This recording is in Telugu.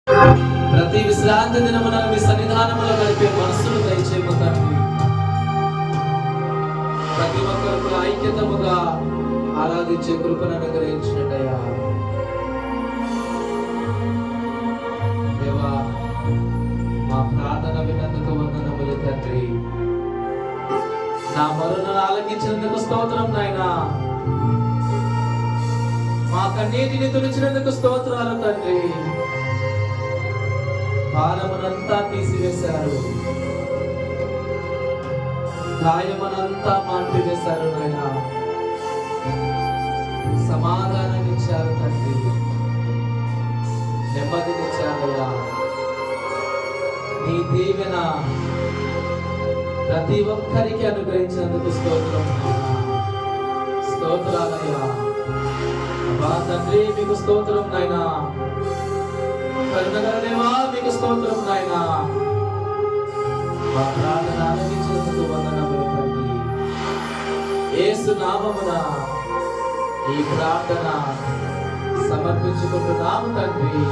ప్రతి విశ్రాంతి దినమున మీ సన్నిధానములో గడిపే మనసును దయచేయము తండ్రి. ప్రతి ఒక్కరికి ఐక్యతముగా ఆరాధించే కృపను అనుగ్రహించినట్టయ్యా. దేవా, మా ప్రార్థన విన్నందుకు వందనములు తండ్రి. నా మొరను ఆలకించినందుకు స్తోత్రం నాయనా. మా కన్నీటిని తుడిచినందుకు స్తోత్రాలు తండ్రి. భారమునంతా తీసివేశారు, గాయమునంతా మాన్పివేశారు నాయన. సమాధానాన్ని ఇచ్చారు తండ్రి, నెమ్మదినిచ్చారయ్యా. నీ దీవెన ప్రతి ఒక్కరికి అనుగ్రహించినందుకు స్తోత్రం నాయనా. స్తోత్రాలయ్యా. అబ్బా తండ్రి, మీకు స్తోత్రం నాయనా. కరుణగలదేవా, మీకు స్తోత్రం నాయనా. మా ప్రార్థన ఆలకించినందుకు వందనములు తండ్రి. యేసు నామమున ఈ ప్రార్థన సమర్పించుకుంటున్నాము తండ్రి.